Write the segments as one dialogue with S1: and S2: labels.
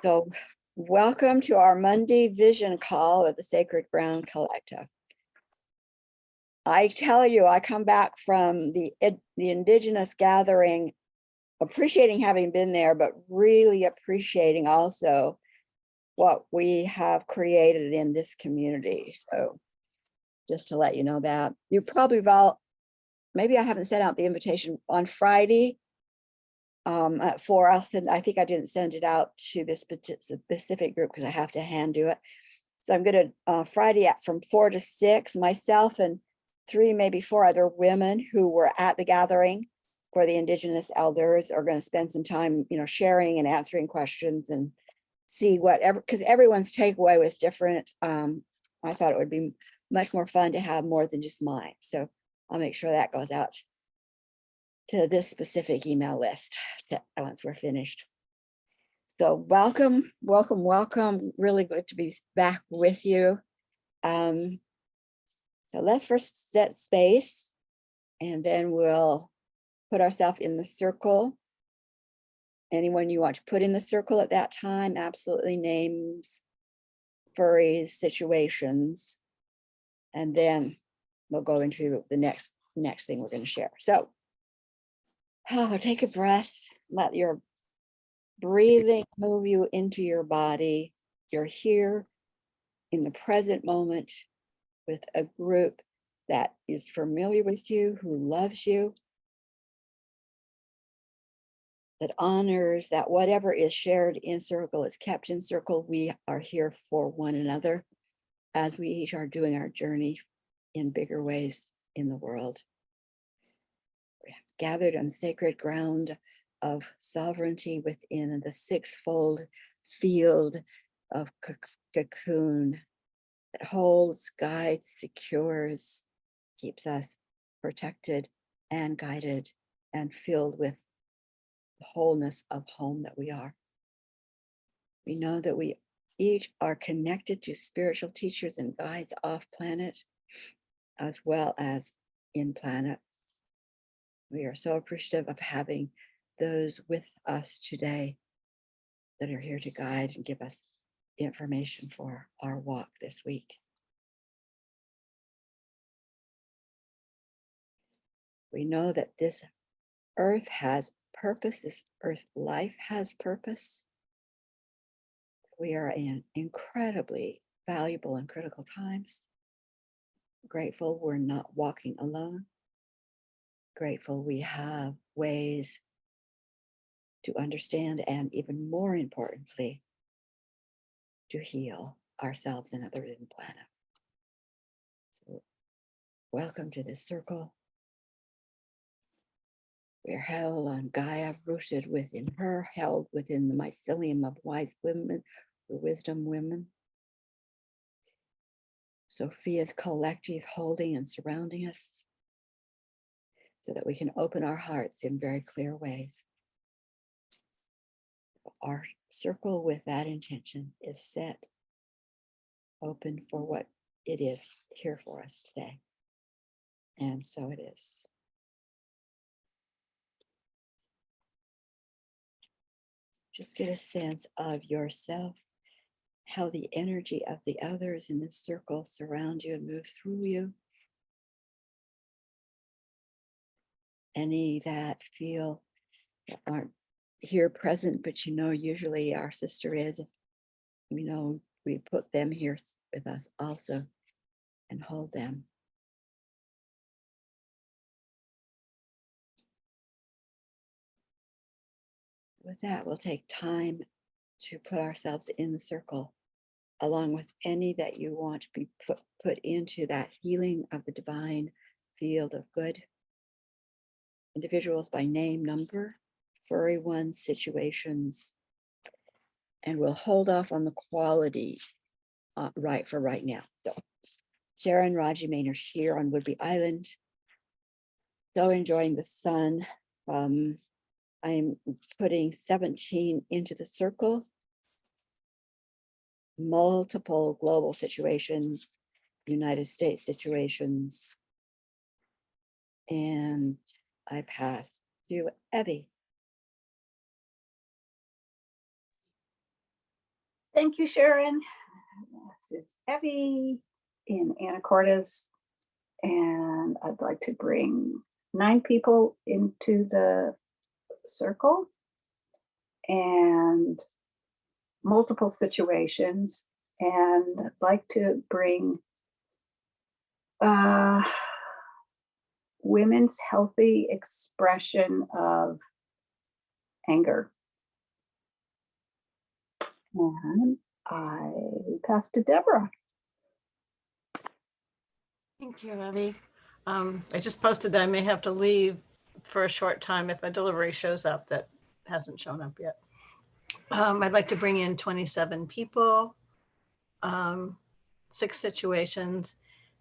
S1: So welcome to our Monday vision call at the Sacred Ground Collective. I tell you, I come back from the Indigenous gathering, appreciating having been there, but really appreciating also what we have created in this community. So just to let you know that. You probably maybe I haven't sent out the invitation on Friday. At 4, I think I didn't send it out to this specific group because I have to hand do it. So I'm going to Friday from 4 to 6, myself and 3, maybe 4 other women who were at the gathering for the Indigenous elders are going to spend some time, sharing and answering questions and see whatever, because everyone's takeaway was different. I thought it would be much more fun to have more than just mine. So I'll make sure that goes out to this specific email list once we're finished. So welcome. Really good to be back with you. So let's first set space, and then we'll put ourselves in the circle. Anyone you want to put in the circle at that time, absolutely, names, furries, situations, and then we'll go into the next thing we're going to share. So take a breath, let your breathing move you into your body. You're here in the present moment with a group that is familiar with you, who loves you, that honors that whatever is shared in circle is kept in circle. We are here for one another as we each are doing our journey in bigger ways in the world. We're gathered on sacred ground of sovereignty within the sixfold field of cocoon that holds, guides, secures, keeps us protected and guided and filled with the wholeness of home that we are. We know that we each are connected to spiritual teachers and guides off planet as well as in planet. We are so appreciative of having those with us today that are here to guide and give us information for our walk this week. We know that this earth has purpose, this earth life has purpose. We are in incredibly valuable and critical times. Grateful we're not walking alone. Grateful we have ways to understand and, even more importantly, to heal ourselves and others in the planet. So welcome to this circle. We're held on Gaia, rooted within her, held within the mycelium of wise women, the wisdom women. Sophia's collective holding and surrounding us so that we can open our hearts in very clear ways. Our circle with that intention is set, open for what it is here for us today. And so it is. Just get a sense of yourself, how the energy of the others in this circle surround you and move through you. Any that feel that aren't here present, but usually our sister is, we put them here with us also and hold them. With that, we'll take time to put ourselves in the circle, along with any that you want to be put into that healing of the divine field of good. Individuals by name, number, furry ones, situations, and we'll hold off on the quality right now. So Sarah and Raji Maynard here on Woodby Island, so enjoying the sun. I'm putting 17 into the circle, multiple global situations, United States situations, and I pass to Evie.
S2: Thank you, Sharon. This is Evie in Anacortes, and I'd like to bring 9 people into the circle and multiple situations, and I'd like to bring women's healthy expression of anger. And I pass to Deborah.
S3: Thank you, Evie. I just posted that I may have to leave for a short time if a delivery shows up that hasn't shown up yet. I'd like to bring in 27 people, 6 situations,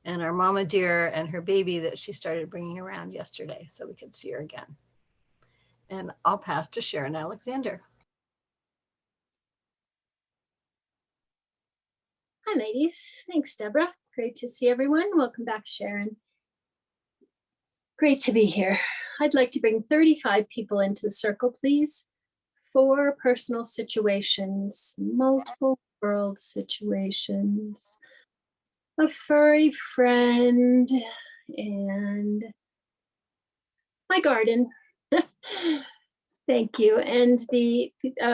S3: and our mama deer and her baby that she started bringing around yesterday so we could see her again. And I'll pass to Sharon Alexander.
S4: Hi, ladies. Thanks, Deborah. Great to see everyone. Welcome back, Sharon. Great to be here. I'd like to bring 35 people into the circle, please. 4 personal situations, multiple world situations, a furry friend, and my garden. Thank you. And the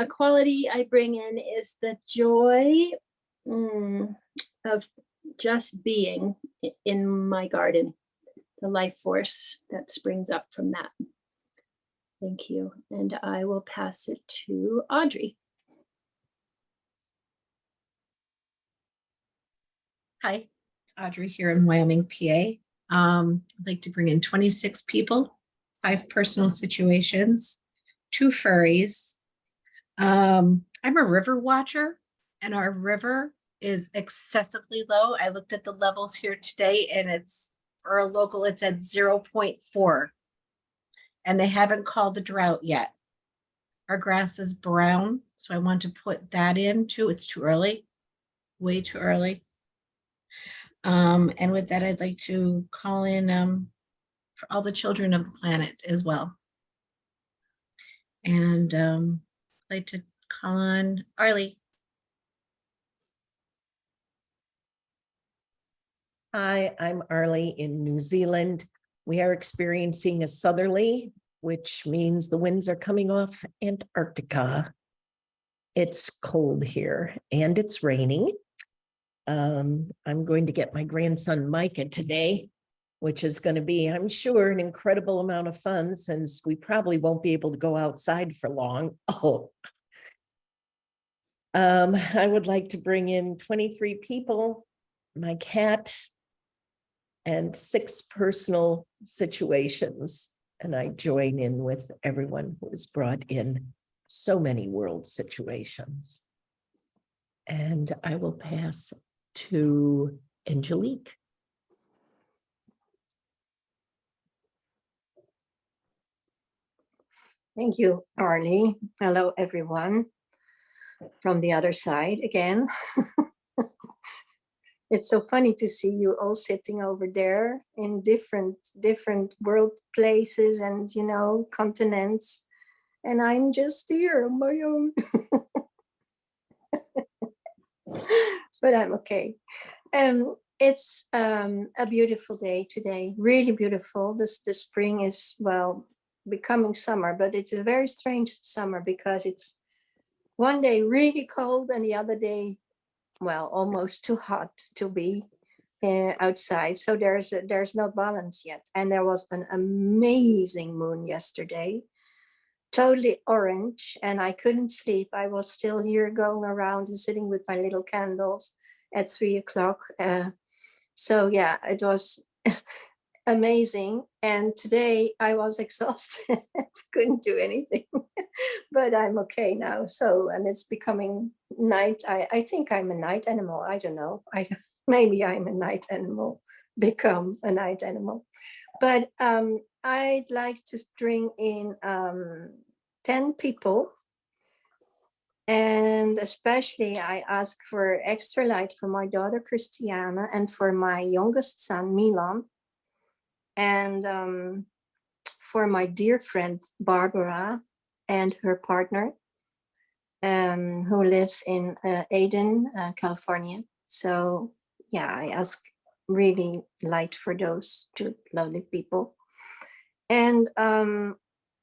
S4: quality I bring in is the joy of just being in my garden, the life force that springs up from that. Thank you. And I will pass it to Audrey.
S5: Hi, it's Audrey here in Wyoming, PA. I'd like to bring in 26 people, 5 personal situations, 2 furries. I'm a river watcher, and our river is excessively low. I looked at the levels here today, and it's for a local, it's at 0.4. And they haven't called a drought yet. Our grass is brown, so I want to put that in too. It's too early, way too early. And with that, I'd like to call in for all the children of the planet as well. And I'd like to call on Arlie.
S6: Hi, I'm Arlie in New Zealand. We are experiencing a southerly, which means the winds are coming off Antarctica. It's cold here and it's raining. I'm going to get my grandson Micah today, which is going to be, I'm sure, an incredible amount of fun since we probably won't be able to go outside for long. I would like to bring in 23 people, my cat, and 6 personal situations. And I join in with everyone who has brought in so many world situations. And I will pass to Angelique.
S7: Thank you, Arlie. Hello, everyone from the other side again. It's so funny to see you all sitting over there in different world places and, you know, continents. And I'm just here on my own. But I'm okay. It's a beautiful day today, really beautiful. The spring is, well, becoming summer, but it's a very strange summer because it's one day really cold and the other day, well, almost too hot to be outside. So there's no balance yet. And there was an amazing moon yesterday, totally orange, and I couldn't sleep. I was still here going around and sitting with my little candles at 3 o'clock. So yeah, it was amazing. And today I was exhausted, couldn't do anything, but I'm okay now. So, and it's becoming night. I think I'm a night animal. I don't know. Maybe I'm a night animal, become a night animal. But I'd like to bring in 10 people. And especially I ask for extra light for my daughter, Christiana, and for my youngest son, Milan. And for my dear friend, Barbara, and her partner. who lives in Aden, California. So yeah, I ask really light for those two lovely people. And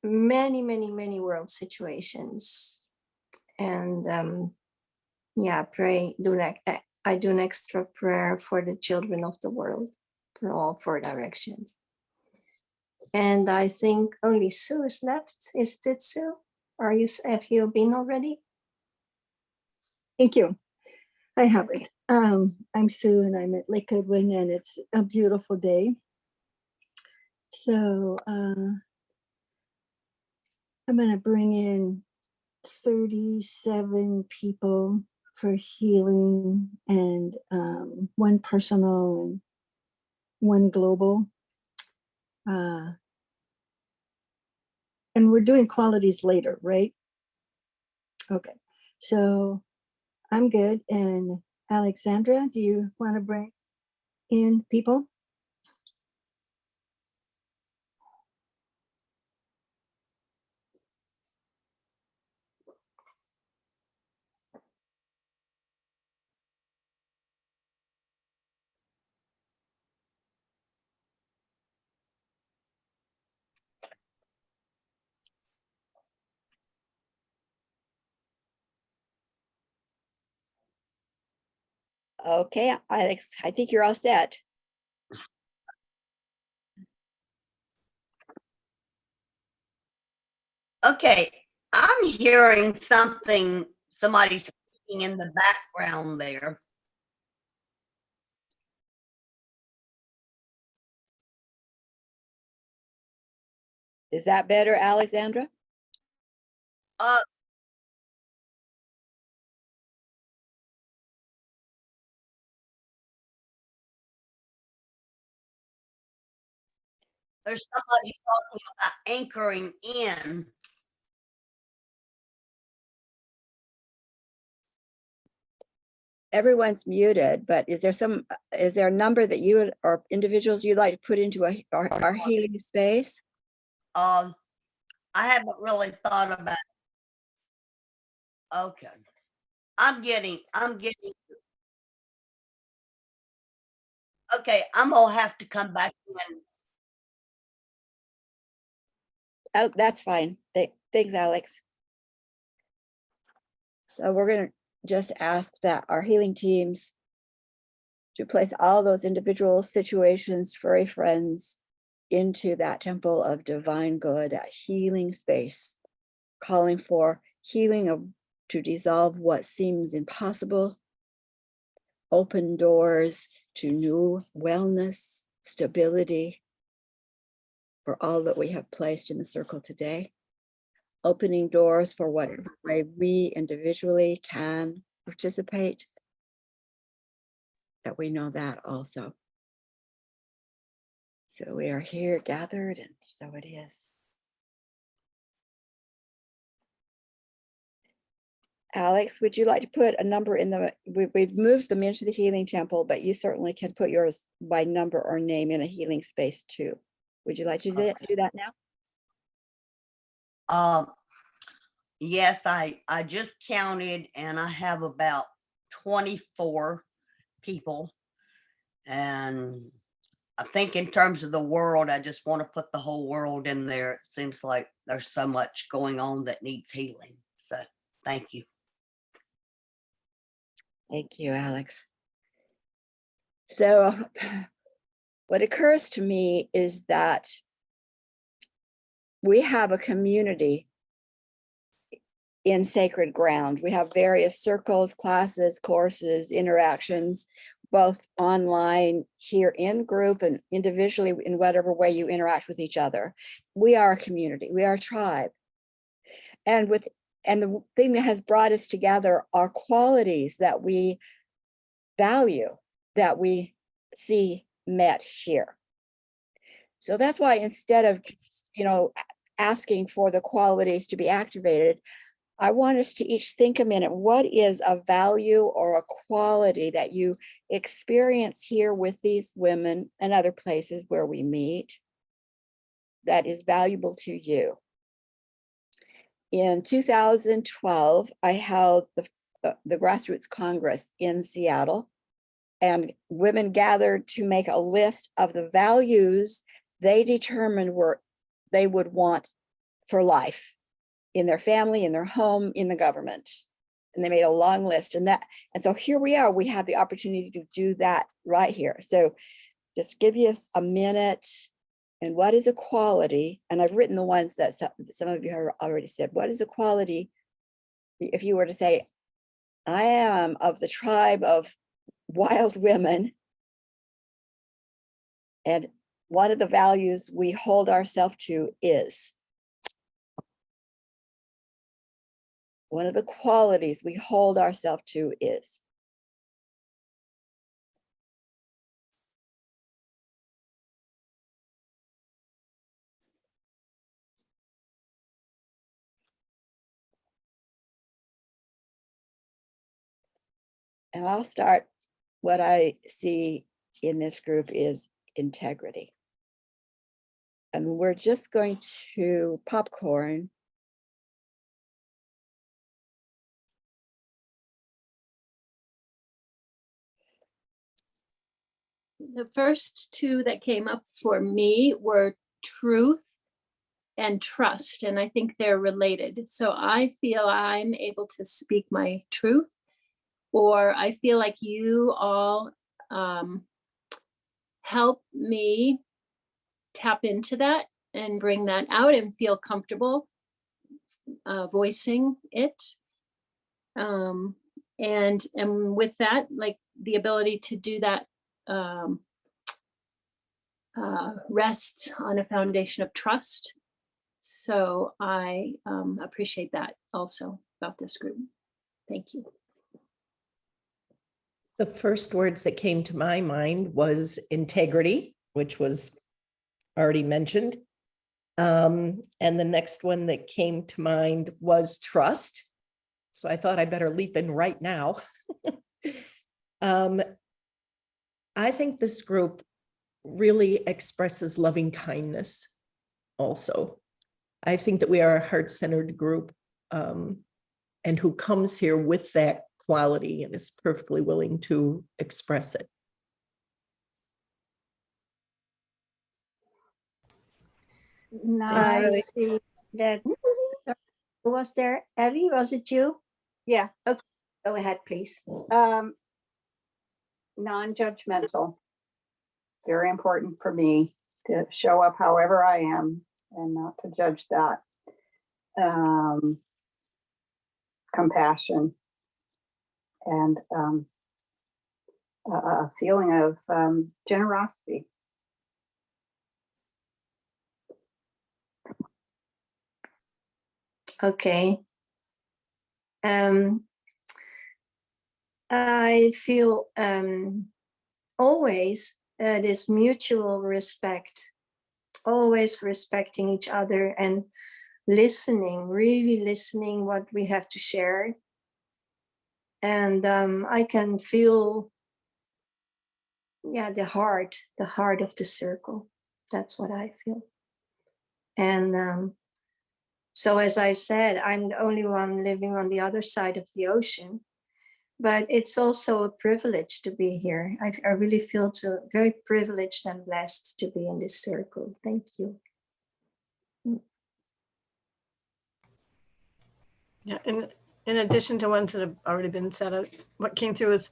S7: many world situations. And yeah, pray, I do an extra prayer for the children of the world, for all 4 directions. And I think only Sue is left. Is it Sue? Have you been already?
S8: Thank you. I have it. I'm Sue and I'm at Lake Goodwin and it's a beautiful day. So I'm going to bring in 37 people for healing and 1 personal and 1 global. And we're doing qualities later, right? Okay, so I'm good. And Alexandra, do you want to bring in people?
S1: Okay, Alex, I think you're all set.
S9: Okay, I'm hearing something, somebody speaking in the background there.
S1: Is that better, Alexandra?
S9: Uh, there's somebody talking about anchoring in.
S1: Everyone's muted, but is there a number that you or individuals you'd like to put into our healing space?
S9: I haven't really thought about. Okay, I'm getting. Okay, I'm gonna have to come back in.
S1: Oh, that's fine. Thanks, Alex. So we're going to just ask that our healing teams to place all those individual situations, furry friends, into that temple of divine good, that healing space, calling for healing to dissolve what seems impossible, open doors to new wellness, stability for all that we have placed in the circle today, opening doors for whatever way we individually can participate, that we know that also. So we are here gathered, and so it is. Alex, would you like to put a number in the, we've moved them into the healing temple, but you certainly can put yours by number or name in a healing space too. Would you like to do that now?
S9: Yes, I just counted and I have about 24 people. And I think in terms of the world, I just want to put the whole world in there. It seems like there's so much going on that needs healing. So thank you.
S1: Thank you, Alex. So what occurs to me is that we have a community in sacred ground. We have various circles, classes, courses, interactions, both online, here in group, and individually in whatever way you interact with each other. We are a community, we are a tribe. And the thing that has brought us together are qualities that we value, that we see met here. So that's why instead of, asking for the qualities to be activated, I want us to each think a minute, what is a value or a quality that you experience here with these women and other places where we meet that is valuable to you? in 2012, I held the Grassroots Congress in Seattle, and women gathered to make a list of the values they determined they would want for life in their family, in their home, in the government. And they made a long list, and so here we are, we have the opportunity to do that right here. So just give you a minute. And what is equality? And I've written the ones that some of you have already said. What is equality? If you were to say, I am of the tribe of wild women, and one of the values we hold ourselves to is, one of the qualities we hold ourselves to is. And I'll start. What I see in this group is integrity. And we're just going to popcorn.
S4: The first two that came up for me were truth and trust, and I think they're related. So I feel I'm able to speak my truth, or I feel like you all help me tap into that and bring that out and feel comfortable voicing it. And with that, like the ability to do that rests on a foundation of trust. So I appreciate that also about this group. Thank you.
S6: The first words that came to my mind was integrity, which was already mentioned. And the next one that came to mind was trust. So I thought I better leap in right now. I think this group really expresses loving kindness also. I think that we are a heart-centered group, and who comes here with that quality and is perfectly willing to express it.
S7: I see that. Who was there? Evie, was it you?
S2: Yeah.
S7: Okay, go ahead, please.
S2: Non-judgmental. Very important for me to show up however I am and not to judge that. Compassion and a feeling of generosity.
S7: Okay. I feel always this mutual respect, always respecting each other and listening, really listening what we have to share. And I can feel, yeah, the heart of the circle. That's what I feel. And so as I said, I'm the only one living on the other side of the ocean, but it's also a privilege to be here. I really feel very privileged and blessed to be in this circle. Thank you.
S3: Yeah, in addition to ones that have already been said, what came through is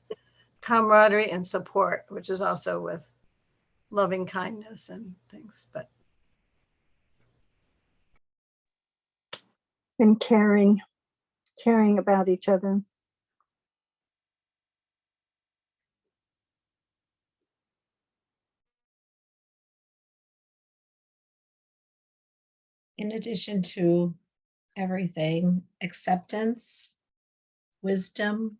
S3: camaraderie and support, which is also with loving kindness and things. But
S8: And caring about each other.
S5: In addition to everything, acceptance, wisdom,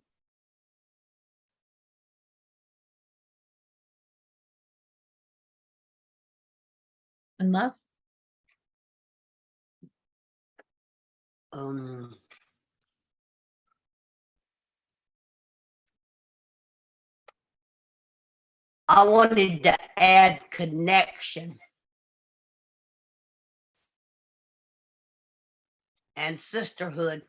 S5: and love.
S9: I wanted to add connection. and sisterhood.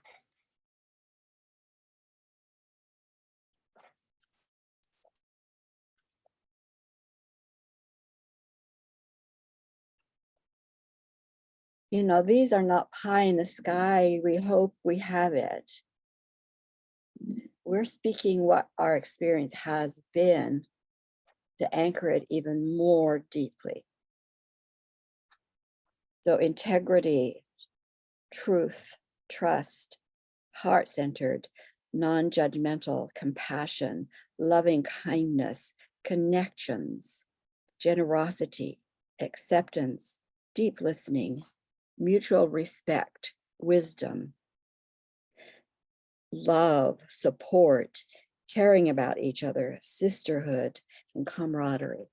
S1: You know, these are not pie in the sky. We hope we have it. We're speaking what our experience has been to anchor it even more deeply. So integrity, truth, trust, heart-centered, non-judgmental, compassion, loving kindness, connections, generosity, acceptance, deep listening, mutual respect, wisdom, love, support, caring about each other, sisterhood, and camaraderie.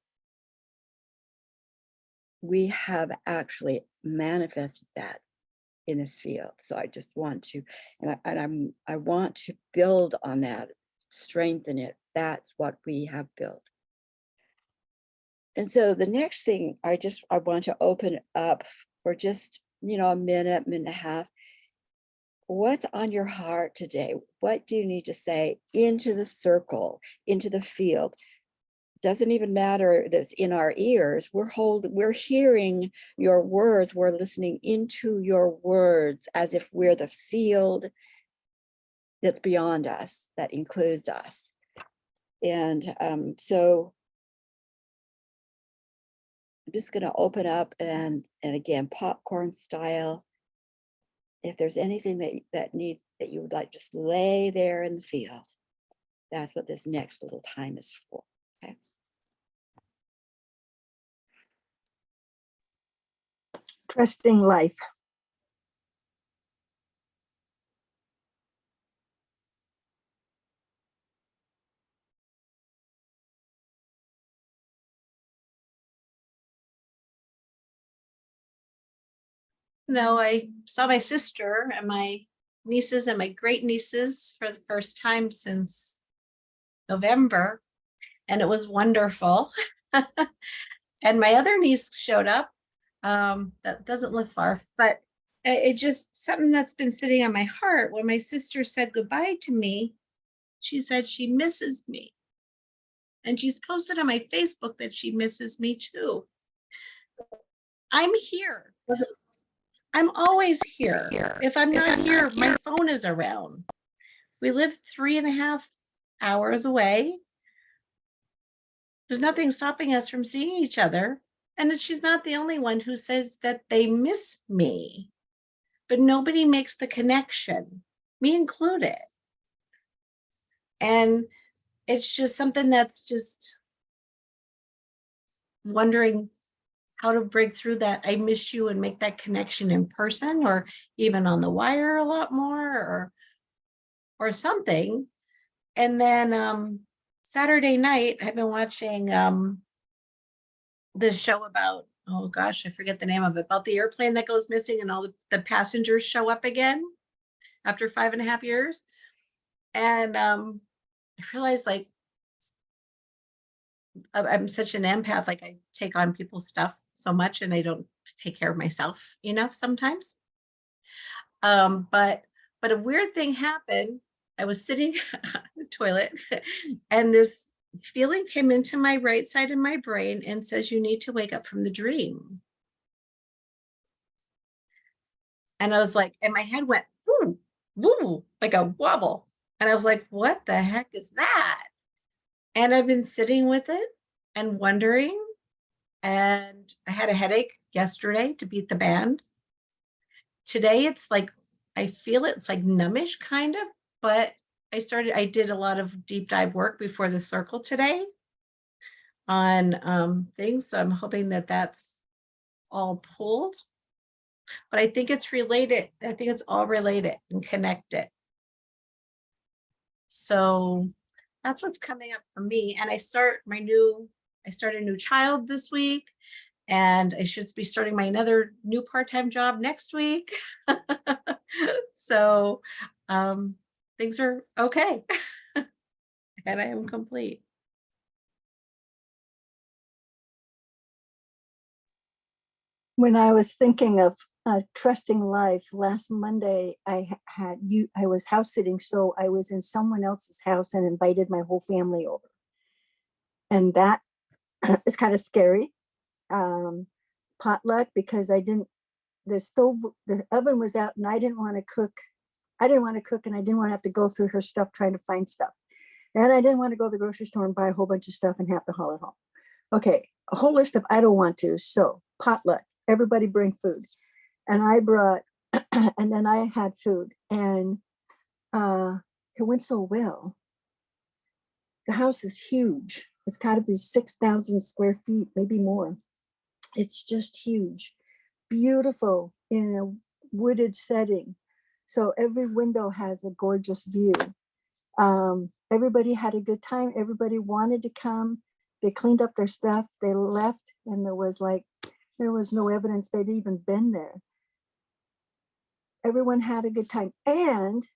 S1: We have actually manifested that in this field. So I just want to, I want to build on that, strengthen it. That's what we have built. And so the next thing I want to open up for just, you know, a minute and a half. What's on your heart today? What do you need to say into the circle, into the field? Doesn't even matter that's in our ears. We're hearing your words. We're listening into your words as if we're the field that's beyond us, that includes us. And so I'm just going to open up and again, popcorn style. If there's anything that you would like, just lay there in the field. That's what this next little time is for. Okay.
S8: Trusting life.
S5: No, I saw my sister and my nieces and my great nieces for the first time since November, and it was wonderful. And my other niece showed up, that doesn't live far, but it just something that's been sitting on my heart. When my sister said goodbye to me, she said she misses me. And she's posted on my Facebook that she misses me too. I'm here. I'm always here. If I'm not here, my phone is around. We live 3.5 hours away. There's nothing stopping us from seeing each other. And she's not the only one who says that they miss me. But nobody makes the connection, me included. And it's just something that's just wondering how to break through that I miss you and make that connection in person or even on the wire a lot more or something. And then Saturday night, I've been watching this show about, oh gosh, I forget the name of it, about the airplane that goes missing and all the passengers show up again after 5.5 years. And I realized like I'm such an empath, like I take on people's stuff so much and I don't take care of myself enough sometimes. But a weird thing happened. I was sitting on the toilet and this feeling came into my right side of my brain and says, you need to wake up from the dream. And I was like, and my head went, woo, woo, like a wobble. And I was like, what the heck is that? And I've been sitting with it and wondering. And I had a headache yesterday to beat the band. Today, it's like, I feel it's like numbish kind of, but I did a lot of deep dive work before the circle today on things. So I'm hoping that that's all pulled. But I think it's related. I think it's all related and connected. So that's what's coming up for me. And I start a new child this week, and I should be starting my another new part-time job next week. So things are okay. And I am complete.
S8: when I was thinking of trusting life last Monday, I was house sitting, so I was in someone else's house and invited my whole family over, and that is kind of scary. Potluck, because the oven was out and I didn't want to cook. I didn't want to cook, and I didn't want to have to go through her stuff trying to find stuff, and I didn't want to go to the grocery store and buy a whole bunch of stuff and have to haul it home. Okay, a whole list of I don't want to. So potluck, everybody bring food. And I brought, and then I had food, and it went so well. The house is huge. It's got to be 6,000 square feet, maybe more. It's just huge, beautiful in a wooded setting. So every window has a gorgeous view. Everybody had a good time. Everybody wanted to come. They cleaned up their stuff. They left, and there was no evidence they'd even been there. Everyone had a good time. And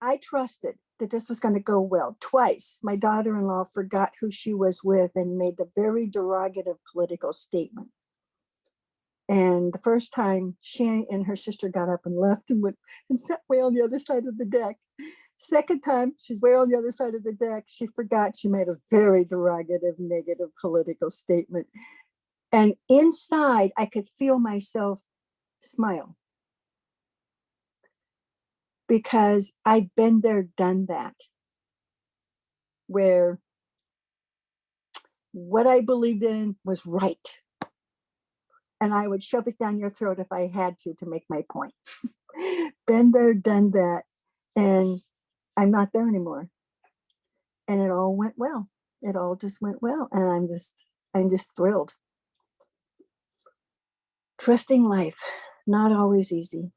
S8: I trusted that this was going to go well. Twice, my daughter-in-law forgot who she was with and made the very derogative political statement. And the first time, she and her sister got up and left and went and sat way on the other side of the deck. Second time, she's way on the other side of the deck. She forgot she made a very derogative, negative political statement. And inside, I could feel myself smile, because I've been there, done that, where what I believed in was right. And I would shove it down your throat if I had to make my point. Been there, done that. And I'm not there anymore. And it all went well. It all just went well. And I'm just thrilled. Trusting life, not always easy.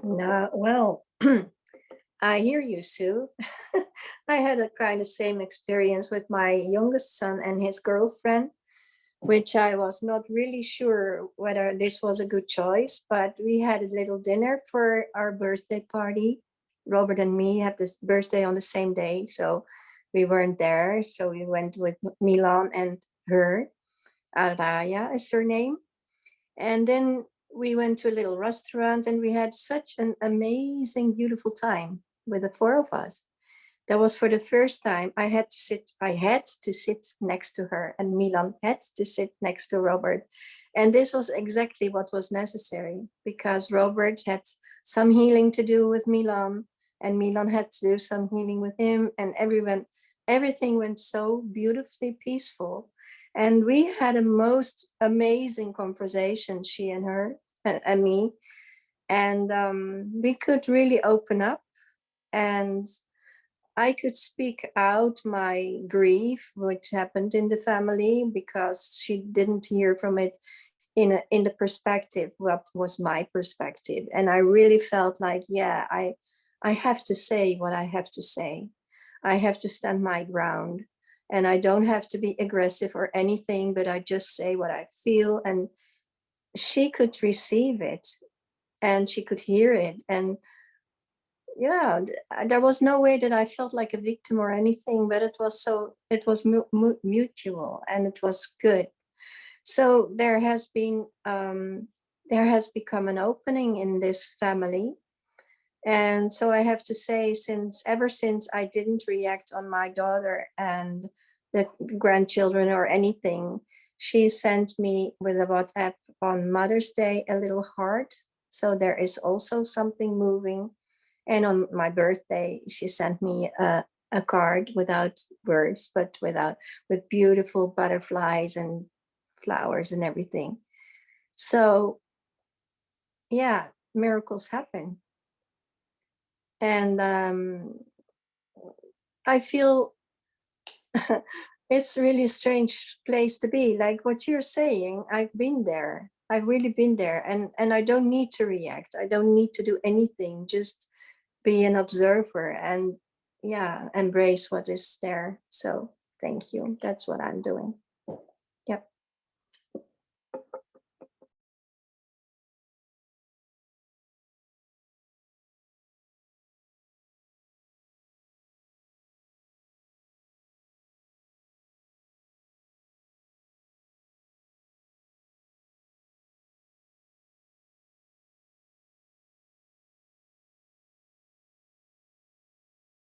S7: Well, I hear you, Sue. I had a kind of same experience with my youngest son and his girlfriend, which I was not really sure whether this was a good choice, but we had a little dinner for our birthday party. Robert and me have this birthday on the same day, so we weren't there. So we went with Milan and her. Araya is her name. And then we went to a little restaurant and we had such an amazing, beautiful time with the four of us. That was for the first time I had to sit next to her, and Milan had to sit next to Robert. And this was exactly what was necessary, because Robert had some healing to do with Milan, and Milan had to do some healing with him, and everything went so beautifully peaceful. And we had a most amazing conversation, she and her and me. And we could really open up, and I could speak out my grief, which happened in the family, because she didn't hear from it in the perspective, what was my perspective. And I really felt like, yeah, I have to say what I have to say. I have to stand my ground, and I don't have to be aggressive or anything, but I just say what I feel. And she could receive it, and she could hear it. And yeah, there was no way that I felt like a victim or anything, but it was mutual, and it was good. So there has become an opening in this family. And so I have to say, ever since I didn't react on my daughter and the grandchildren or anything, she sent me with a WhatsApp on Mother's Day a little heart. So there is also something moving. And on my birthday, she sent me a card without words, but with beautiful butterflies and flowers and everything. So yeah, miracles happen. And I feel it's really a strange place to be. Like what you're saying, I've been there. I've really been there. And I don't need to react. I don't need to do anything. Just be an observer and yeah, embrace what is there. So thank you. That's what I'm doing. Yep.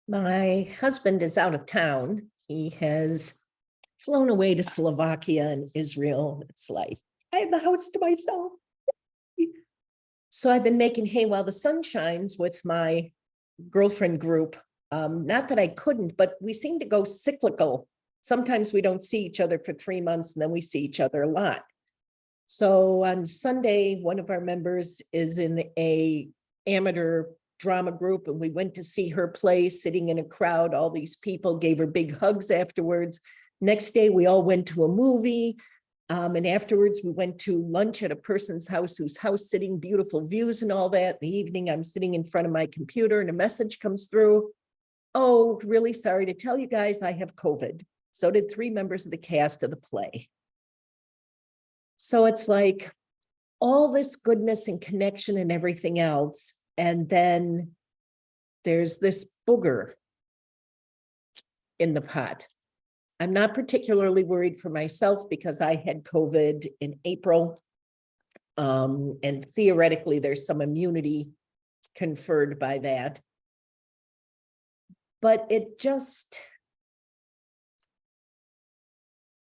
S6: My husband is out of town. He has flown away to Slovakia and Israel. It's like, I have the house to myself. So I've been making hay while the sun shines with my girlfriend group. Not that I couldn't, but we seem to go cyclical. Sometimes we don't see each other for 3 months and then we see each other a lot. So on Sunday, one of our members is in a amateur drama group and we went to see her play, sitting in a crowd. All these people gave her big hugs afterwards. Next day, we all went to a movie. And afterwards, we went to lunch at a person's house whose house sitting, beautiful views and all that. In the evening, I'm sitting in front of my computer and a message comes through. Oh, really sorry to tell you guys, I have COVID. So did 3 members of the cast of the play. So it's like all this goodness and connection and everything else. And then there's this booger in the pot. I'm not particularly worried for myself because I had COVID in April. And theoretically, there's some immunity conferred by that. But it just,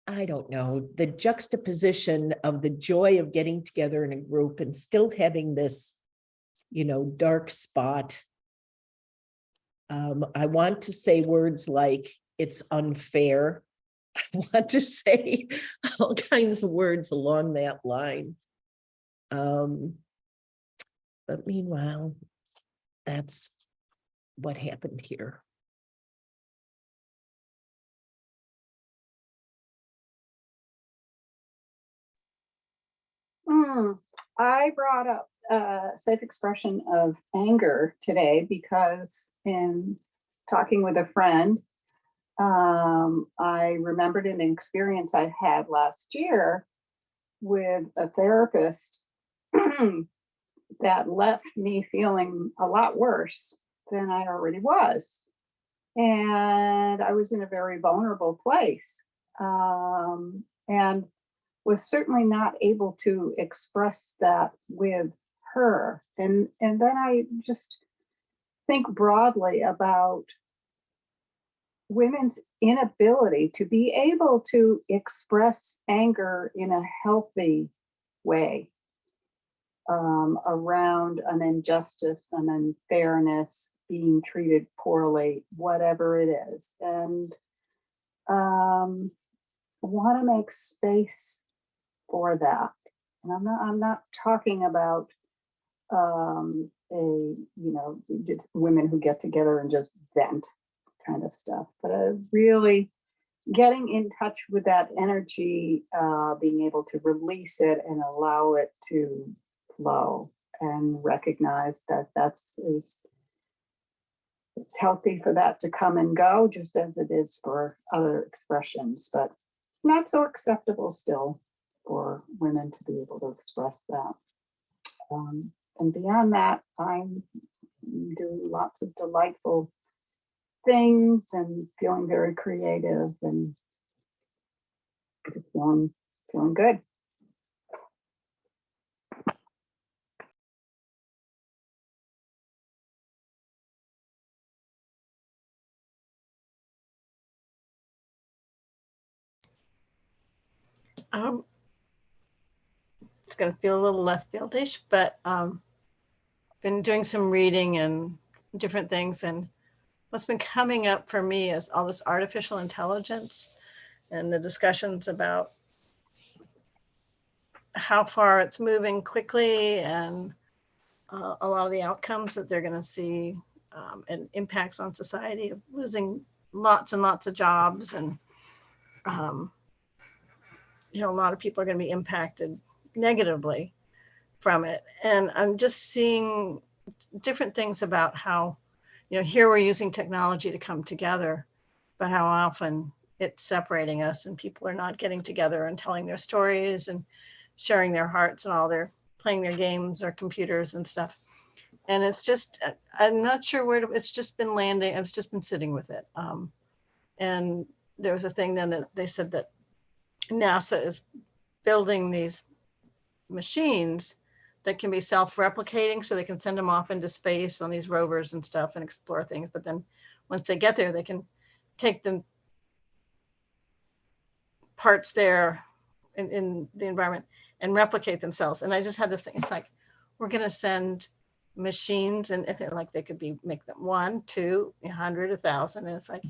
S6: I don't know, the juxtaposition of the joy of getting together in a group and still having this, dark spot. I want to say words like it's unfair. I want to say all kinds of words along that line. But meanwhile, that's what happened here.
S2: I brought up safe expression of anger today because in talking with a friend, I remembered an experience I had last year with a therapist that left me feeling a lot worse than I already was. And I was in a very vulnerable place. And was certainly not able to express that with her. And then I just think broadly about women's inability to be able to express anger in a healthy way around an injustice, an unfairness, being treated poorly, whatever it is. And want to make space for that. And I'm not talking about just women who get together and just vent kind of stuff, but really getting in touch with that energy, being able to release it and allow it to flow and recognize that it's healthy for that to come and go, just as it is for other expressions, but not so acceptable still for women to be able to express that. And beyond that, I'm doing lots of delightful things and feeling very creative and just feeling good.
S3: It's going to feel a little left fieldish, but been doing some reading and different things. And what's been coming up for me is all this artificial intelligence and the discussions about how far it's moving quickly and a lot of the outcomes that they're going to see and impacts on society of losing lots and lots of jobs. And, a lot of people are going to be impacted negatively from it. And I'm just seeing different things about how, here we're using technology to come together, but how often it's separating us and people are not getting together and telling their stories and sharing their hearts and all their playing their games or computers and stuff. And it's just, I'm not sure where it's just been landing. I've just been sitting with it. And there was a thing then that they said that NASA is building these machines that can be self-replicating, so they can send them off into space on these rovers and stuff and explore things. But then once they get there, they can take the parts there in the environment and replicate themselves. And I just had this thing, it's like, we're going to send machines, and if they're like, they could be, make them 1, 2, 100, 1,000. And it's like,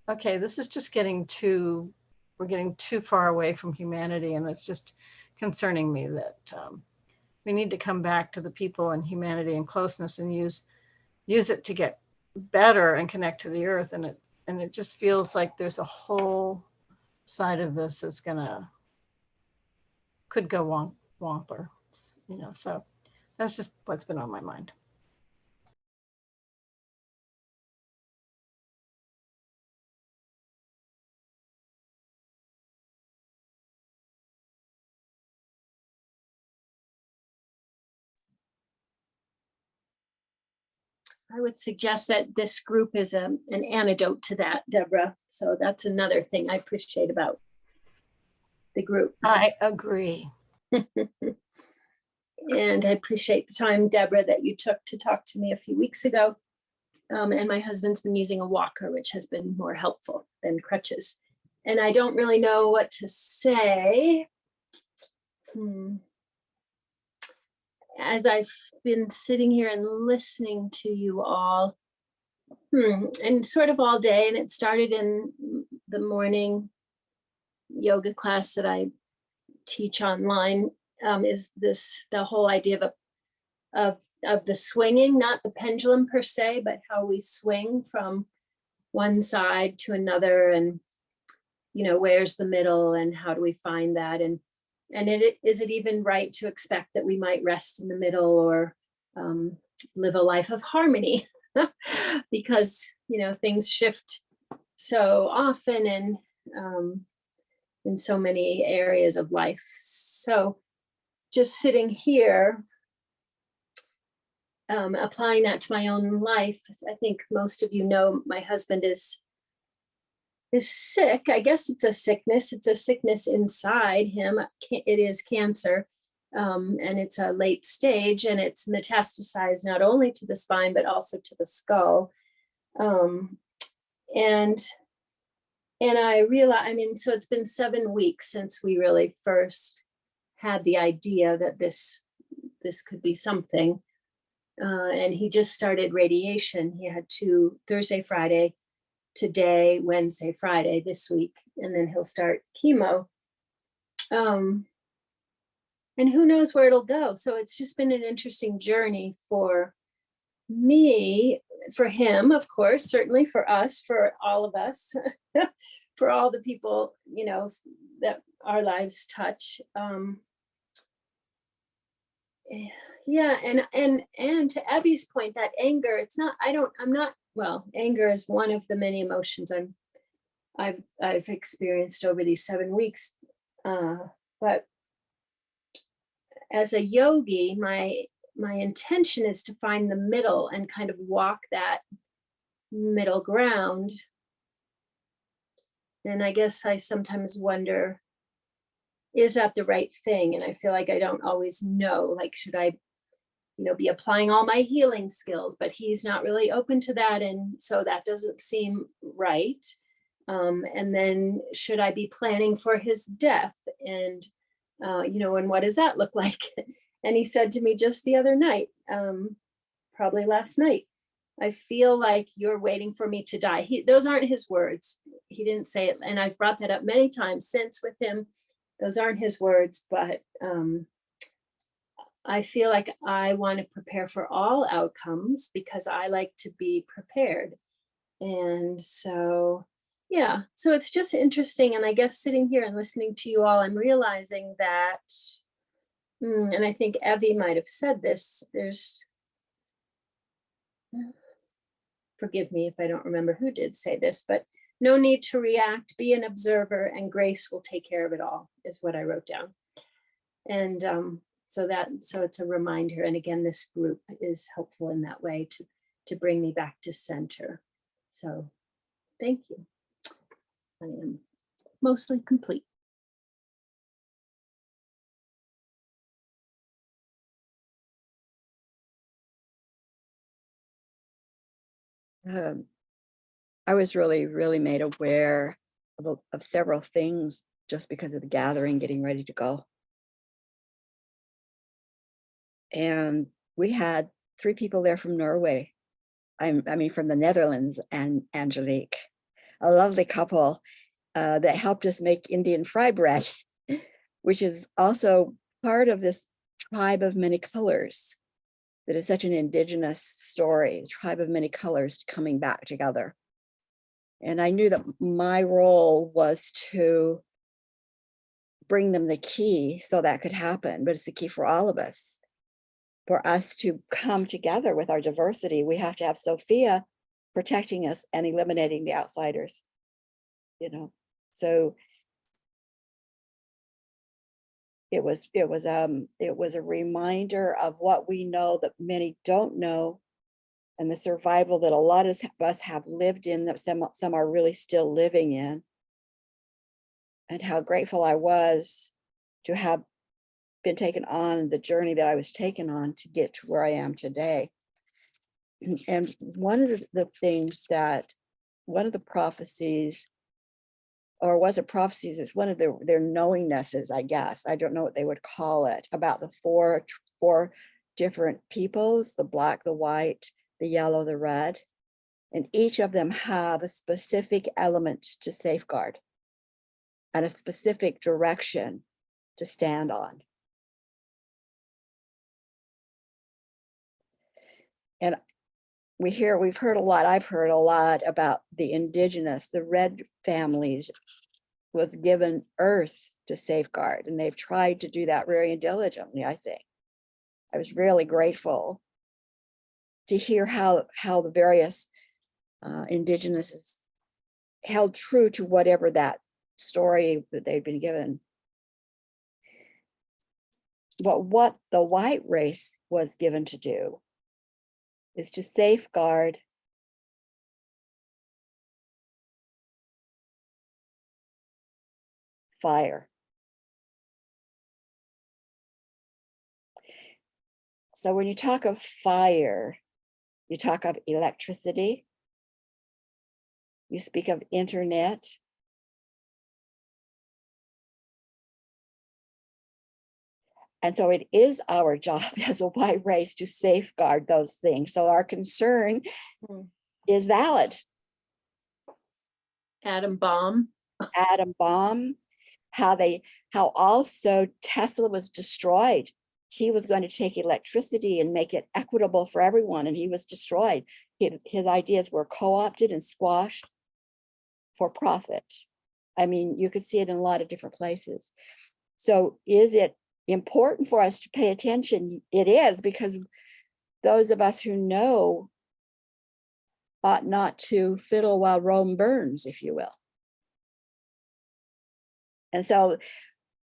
S3: okay, this is just getting too, we're getting too far away from humanity. And it's just concerning me that we need to come back to the people and humanity and closeness and use it to get better and connect to the earth. And it just feels like there's a whole side of this that's could go womper, you know, so that's just what's been on my mind.
S4: I would suggest that this group is an antidote to that, Deborah. So that's another thing I appreciate about the group.
S3: I agree.
S4: And I appreciate the time, Deborah, that you took to talk to me a few weeks ago. And my husband's been using a walker, which has been more helpful than crutches. And I don't really know what to say. As I've been sitting here and listening to you all, and sort of all day, and it started in the morning yoga class that I teach online, is the whole idea of the swinging, not the pendulum per se, but how we swing from one side to another, and you know, where's the middle, and how do we find that, and is it even right to expect that we might rest in the middle or live a life of harmony? Because you know, things shift so often and in so many areas of life. So just sitting here, applying that to my own life, I think most of you know my husband is sick. I guess it's a sickness. It's a sickness inside him. It is cancer. And it's a late stage, and it's metastasized not only to the spine, but also to the skull. And I realize, I mean, so it's been 7 weeks since we really first had the idea that this could be something. And he just started radiation. He had 2 Thursday, Friday, today, Wednesday, Friday this week, and then he'll start chemo. And who knows where it'll go. So it's just been an interesting journey for me, for him, of course, certainly for us, for all of us, for all the people, you know, that our lives touch. Yeah, and to Evie's point, that anger, it's not, I'm not, well, anger is one of the many emotions I've experienced over these 7 weeks. But as a yogi, my intention is to find the middle and kind of walk that middle ground. And I guess I sometimes wonder, is that the right thing? And I feel like I don't always know, like, should I, you know, be applying all my healing skills, but he's not really open to that. And so that doesn't seem right. And then should I be planning for his death? And, you know, and what does that look like? And he said to me just the other night, probably last night, I feel like you're waiting for me to die. Those aren't his words. He didn't say it. And I've brought that up many times since with him. Those aren't his words, but I feel like I want to prepare for all outcomes because I like to be prepared. And so, yeah, so it's just interesting. And I guess sitting here and listening to you all, I'm realizing that, and I think Evie might have said this, forgive me if I don't remember who did say this, but no need to react, be an observer, and grace will take care of it all, is what I wrote down. And so it's a reminder. And again, this group is helpful in that way to bring me back to center. So thank you. I am mostly complete.
S1: I was really, really made aware of several things just because of the gathering, getting ready to go. And we had 3 people there from Norway. I mean, from the Netherlands, and Angelique, a lovely couple that helped us make Indian fry bread, which is also part of this tribe of many colors. That is such an indigenous story, tribe of many colors coming back together. And I knew that my role was to bring them the key so that could happen, but it's the key for all of us. For us to come together with our diversity, we have to have Sophia protecting us and eliminating the outsiders, you know. So it was a reminder of what we know that many don't know, and the survival that a lot of us have lived in, that some are really still living in, and how grateful I was to have been taken on the journey that I was taken on to get to where I am today. And one of the things that, one of the prophecies, or was it prophecies, it's one of their knowingnesses, I guess, I don't know what they would call it, about the four different peoples, the black, the white, the yellow, the red, and each of them have a specific element to safeguard and a specific direction to stand on. And we've heard a lot, I've heard a lot about the indigenous, the red families was given earth to safeguard, and they've tried to do that very diligently, I think. I was really grateful to hear how the various indigenous held true to whatever that story that they'd been given. But what the white race was given to do is to safeguard fire. So when you talk of fire, you talk of electricity, you speak of internet, and so it is our job as a white race to safeguard those things. So our concern is valid.
S4: Atom bomb.
S1: Atom bomb, how also Tesla was destroyed. He was going to take electricity and make it equitable for everyone, and he was destroyed. His ideas were co-opted and squashed for profit. I mean, you could see it in a lot of different places. So is it important for us to pay attention? It is, because those of us who know ought not to fiddle while Rome burns, if you will. And so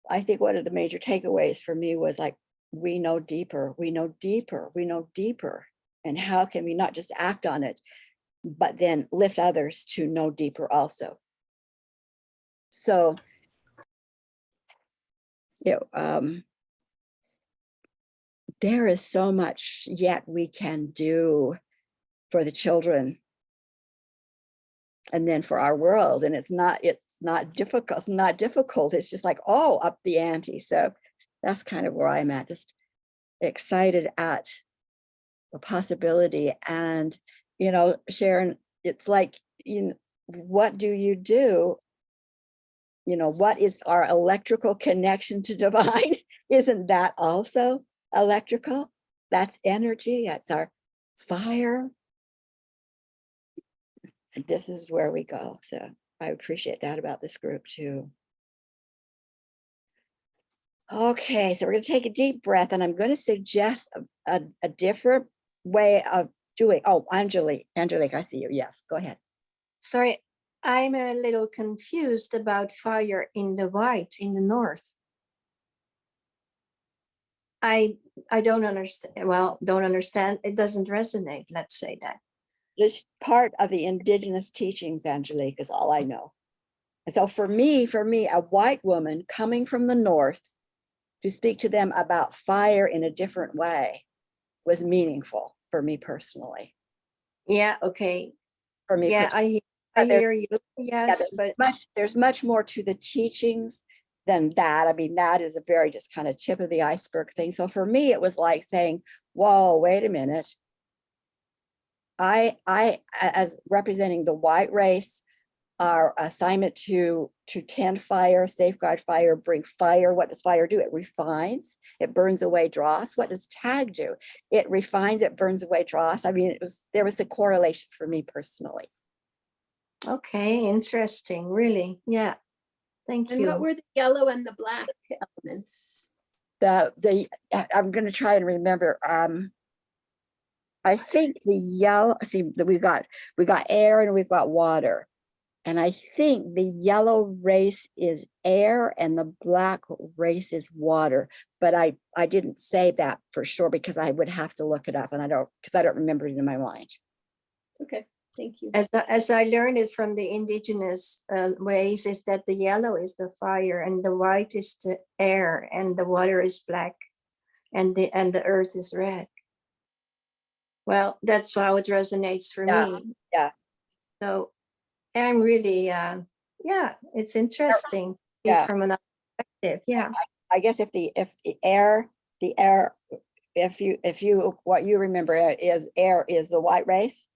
S1: I think one of the major takeaways for me was like, we know deeper, we know deeper, we know deeper. And how can we not just act on it, but then lift others to know deeper also? So, there is so much yet we can do for the children, and then for our world. And it's not difficult. It's just like, oh, up the ante. So that's kind of where I'm at, just excited at the possibility. And, Sharon, it's like, what do you do? What is our electrical connection to divine? Isn't that also electrical? That's energy. That's our fire. And this is where we go. So I appreciate that about this group too. Okay, so we're going to take a deep breath, and I'm going to suggest a different way of doing. Oh, Angelique, I see you. Yes, go ahead.
S7: Sorry, I'm a little confused about fire in the white, in the north. I don't understand. Well, don't understand. It doesn't resonate. Let's say that.
S1: This part of the indigenous teachings, Angelique, is all I know. And so for me, a white woman coming from the north to speak to them about fire in a different way was meaningful for me personally.
S7: Yeah. Okay.
S1: For me,
S7: yeah, I
S1: there's-
S7: hear you. Yes, but
S1: there's much more to the teachings than that. I mean, that is a very just kind of tip of the iceberg thing. So for me, it was like saying, whoa, wait a minute. As representing the white race, our assignment to tend fire, safeguard fire, bring fire. What does fire do? It refines, it burns away dross. What does tag do? It refines, it burns away dross. I mean, there was a correlation for me personally.
S7: okay, interesting, really. Yeah. Thank
S4: And what
S7: you.
S4: were the yellow and the black elements?
S1: I'm going to try and remember. I think the yellow, see, we've got air and we've got water. And I think the yellow race is air and the black race is water. But I didn't say that for sure because I would have to look it up, and I don't remember it in my mind.
S4: Okay, thank you.
S7: As I learned it from the indigenous ways, is that the yellow is the fire and the white is the air and the water is black and the earth is red. Well, that's how it resonates for me.
S1: Yeah.
S7: So I'm really, yeah, it's interesting
S1: Yeah.
S7: from another perspective. Yeah.
S1: I guess if the air, if you what you remember is air is the white race.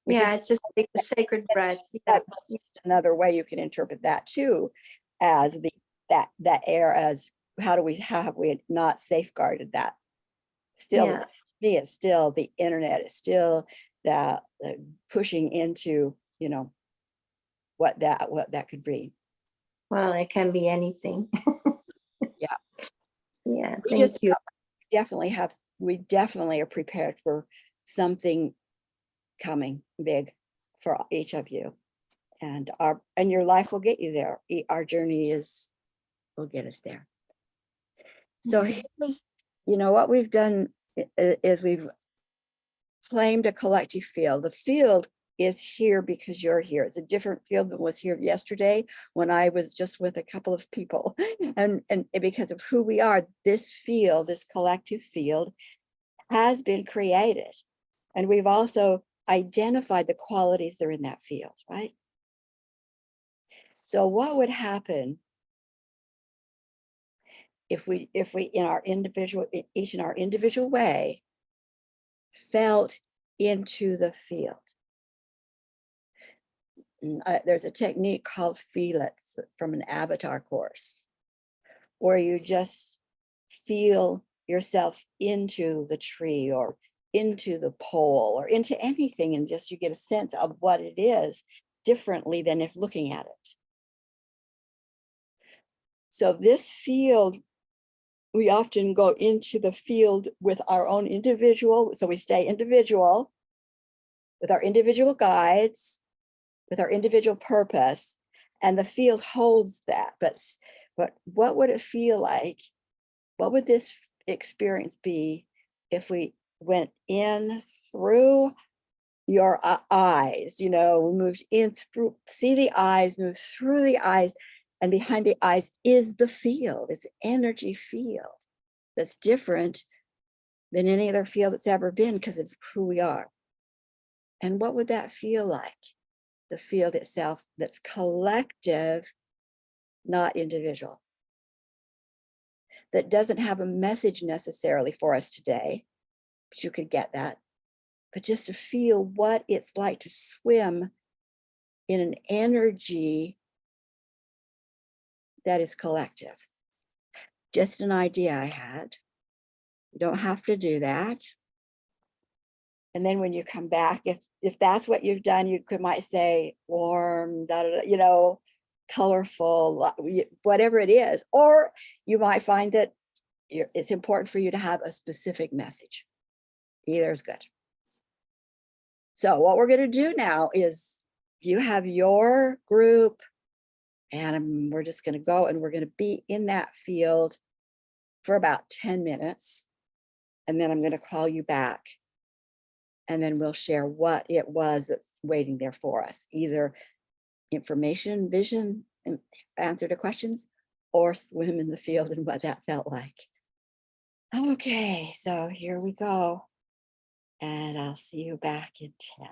S1: Which
S7: Yeah,
S1: is
S7: it's a sacred breath. Yeah.
S1: another way you can interpret that too, as that air, as how have we not safeguarded that? Still,
S7: Yeah.
S1: to me, it's still the internet. It's still the pushing into, you know, what that could be.
S7: Well, it can be anything.
S1: Yeah.
S7: Yeah.
S1: We
S7: Thank
S1: just
S7: you.
S1: we definitely are prepared for something coming big for each of you, and your life will get you there. Our journey will get us there. So here's, what we've done is we've claimed a collective field. The field is here because you're here. It's a different field than was here yesterday when I was just with a couple of people. And because of who we are, this field, this collective field, has been created. And we've also identified the qualities that are in that field, right? So what would happen if we in our individual, each in our individual way, felt into the field? There's a technique called feel it from an avatar course, where you just feel yourself into the tree or into the pole or into anything, and just you get a sense of what it is differently than if looking at it. So this field, we often go into the field with our own individual, so we stay individual with our individual guides, with our individual purpose, and the field holds that. But what would it feel like? What would this experience be if we went in through your eyes, moved in through, see the eyes, move through the eyes, and behind the eyes is the field. It's energy field that's different than any other field that's ever been because of who we are. And what would that feel like? The field itself that's collective, not individual, that doesn't have a message necessarily for us today, but you could get that, but just to feel what it's like to swim in an energy that is collective. Just an idea I had. You don't have to do that. And then when you come back, if that's what you've done, you might say warm, colorful, whatever it is. Or you might find that it's important for you to have a specific message. Either is good. So what we're going to do now is you have your group, and we're just going to go and we're going to be in that field for about 10 minutes. And then I'm going to call you back. And then we'll share what it was that's waiting there for us, either information, vision, and answer to questions, or swim in the field and what that felt like. Okay, so here we go. And I'll see you back in 10.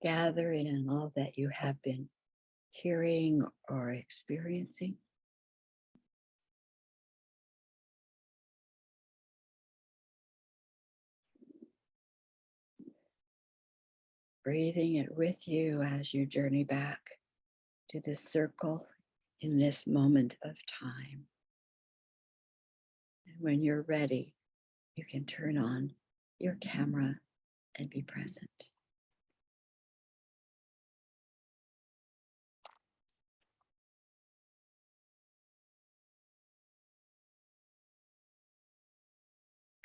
S1: gathering in all that you have been hearing or experiencing. Breathing it with you as you journey back to this circle in this moment of time. And when you're ready, you can turn on your camera and be present.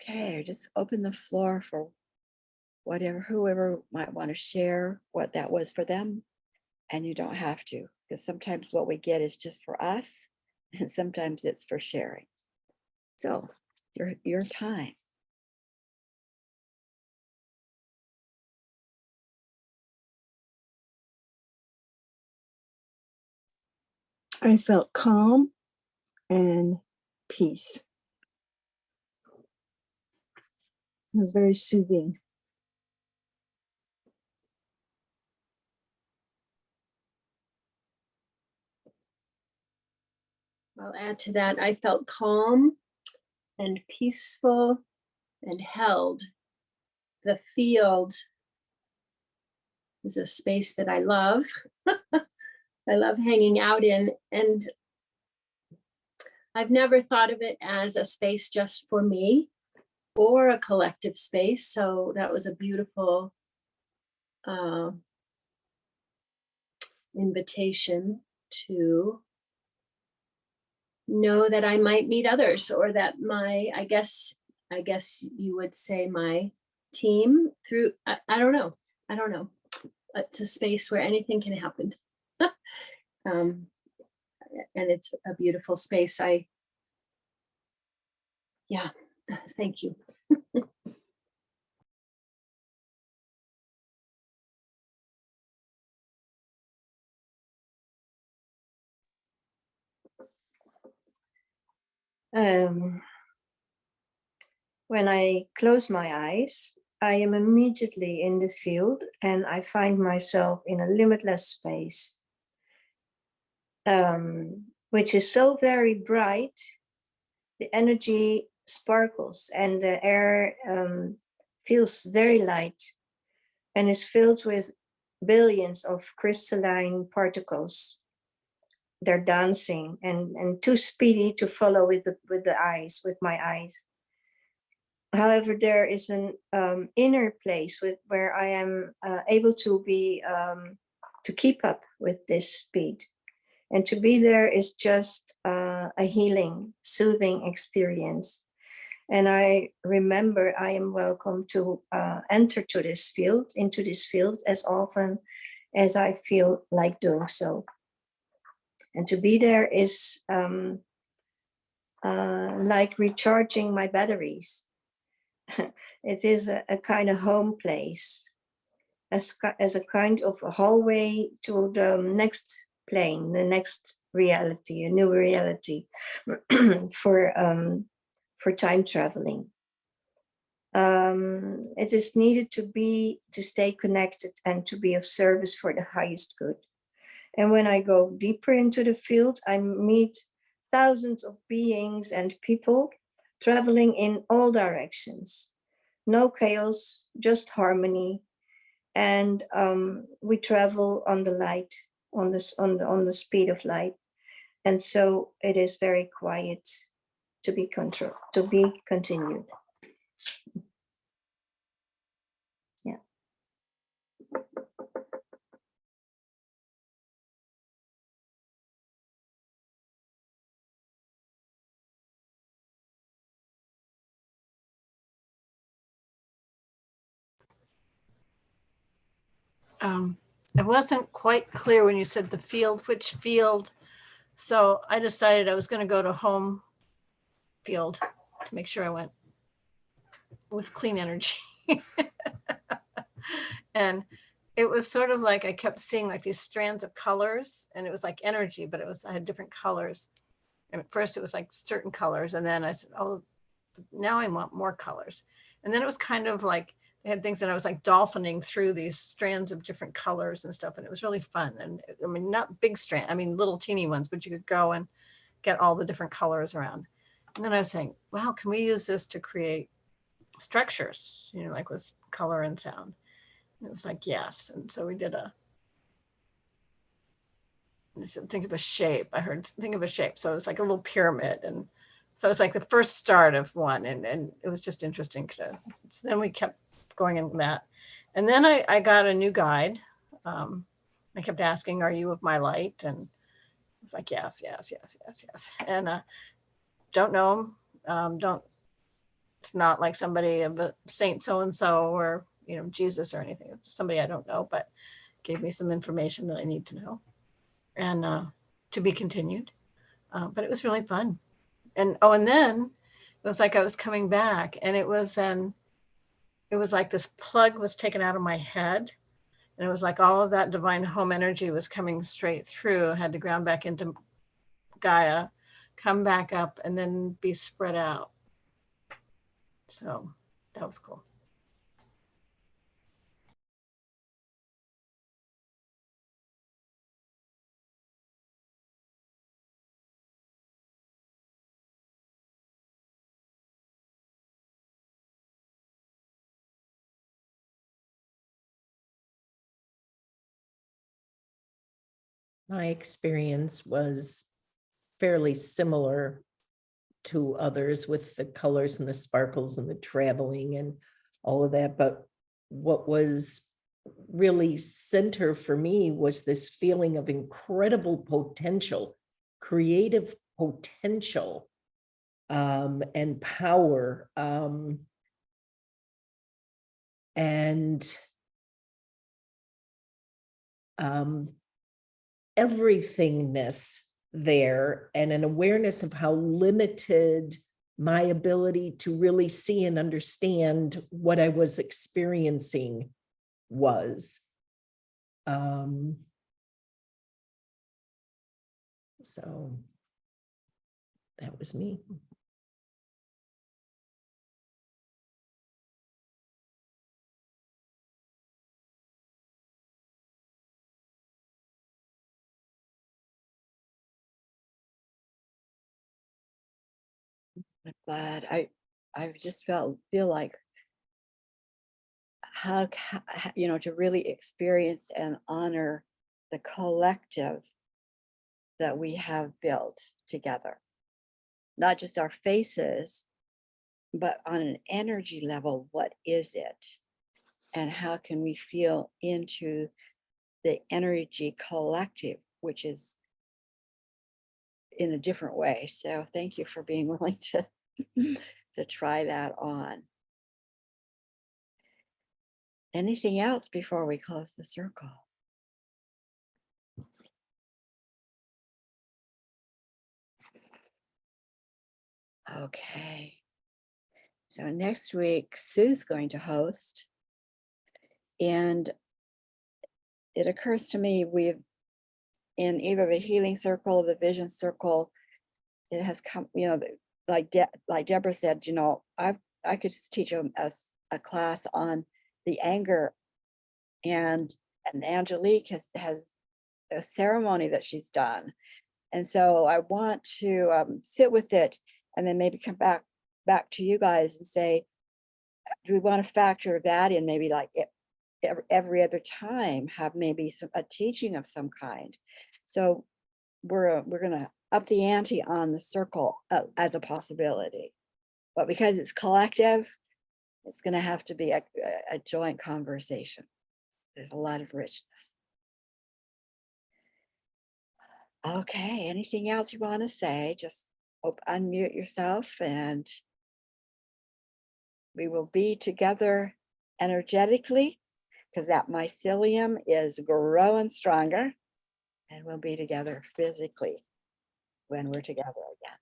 S1: Okay, just open the floor for whoever might want to share what that was for them. And you don't have to, because sometimes what we get is just for us, and sometimes it's for sharing. So your time.
S8: I felt calm and peace. It was very soothing.
S4: I'll add to that. I felt calm and peaceful and held. The field is a space that I love. I love hanging out in, and I've never thought of it as a space just for me or a collective space. So that was a beautiful invitation to know that I might meet others, or that I guess you would say my team through, I don't know. It's a space where anything can happen. And it's a beautiful space. Yeah, thank you.
S7: When I close my eyes, I am immediately in the field and I find myself in a limitless space, which is so very bright. The energy sparkles and the air feels very light and is filled with billions of crystalline particles. They're dancing and too speedy to follow with my eyes. However, there is an inner place where I am able to be to keep up with this speed, and to be there is just a healing, soothing experience. And I remember I am welcome to enter into this field as often as I feel like doing so. And to be there is like recharging my batteries. It is a kind of home place, as a kind of a hallway to the next plane, the next reality, a new reality for time traveling. It is needed to stay connected and to be of service for the highest good. And when I go deeper into the field, I meet thousands of beings and people traveling in all directions. No chaos, just harmony. And we travel on the light, on the speed of light. And so it is very quiet to be continued. Yeah.
S3: It wasn't quite clear when you said the field, which field. So I decided I was going to go to home field to make sure I went with clean energy. And it was sort of like I kept seeing like these strands of colors, and it was like energy, but I had different colors. And at first it was like certain colors, and then I said, oh, now I want more colors. And then it was kind of like they had things that I was like dolphining through these strands of different colors and stuff. And it was really fun. And I mean, not big strand, I mean, little teeny ones, but you could go and get all the different colors around. And then I was saying, wow, can we use this to create structures, you know, like with color and sound? And it was like, yes. And so we did think of a shape. I heard think of a shape. So it was like a little pyramid. And so it's like the first start of one. And it was just interesting. So then we kept going in that. And then I got a new guide. I kept asking, are you of my light? And I was like, yes, yes, yes, yes, yes. And don't know him. It's not like somebody of a saint so-and-so or, you know, Jesus or anything. It's somebody I don't know, but gave me some information that I need to know. And to be continued. But it was really fun. And then it was like I was coming back, and it was like this plug was taken out of my head, and it was like all of that divine home energy was coming straight through. I had to ground back into Gaia, come back up, and then be spread out. So that was cool.
S6: My experience was fairly similar to others with the colors and the sparkles and the traveling and all of that. But what was really center for me was this feeling of incredible potential, creative potential, and power. And everythingness there, and an awareness of how limited my ability to really see and understand what I was experiencing was. So that was me.
S1: I'm glad. I just feel like how, you know, to really experience and honor the collective that we have built together, not just our faces, but on an energy level. What is it, and how can we feel into the energy collective, which is in a different way. So thank you for being willing to try that on. Anything else before we close the circle? Okay. So next week, Sue's going to host. And it occurs to me, we've, in either the healing circle or the vision circle, it has come, you know, like Deborah said, you know, I could teach a class on the anger, and Angelique has a ceremony that she's done. And so I want to sit with it, and then maybe come back to you guys and say, do we want to factor that in? Maybe like every other time have maybe a teaching of some kind. So we're gonna up the ante on the circle as a possibility, but because it's collective, it's gonna have to be a joint conversation. There's a lot of richness. Okay, anything else you want to say? Just unmute yourself, and we will be together energetically, because that mycelium is growing stronger, and we'll be together physically when we're together again.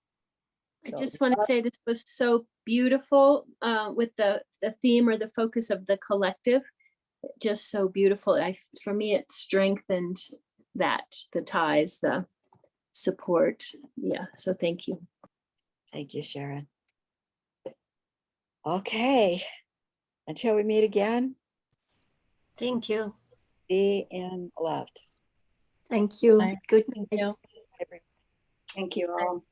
S4: I
S1: So
S4: just want to say this was so beautiful with the theme or the focus of the collective. Just so beautiful. For me, it strengthened that, the ties, the support. Yeah, so thank you.
S1: Thank you, Sharon. Okay, Until we meet again,
S3: Thank you.
S1: be in loved.
S7: Thank you.
S5: Bye.
S7: Good
S5: Thank
S7: night.
S5: you.
S2: Thank you all.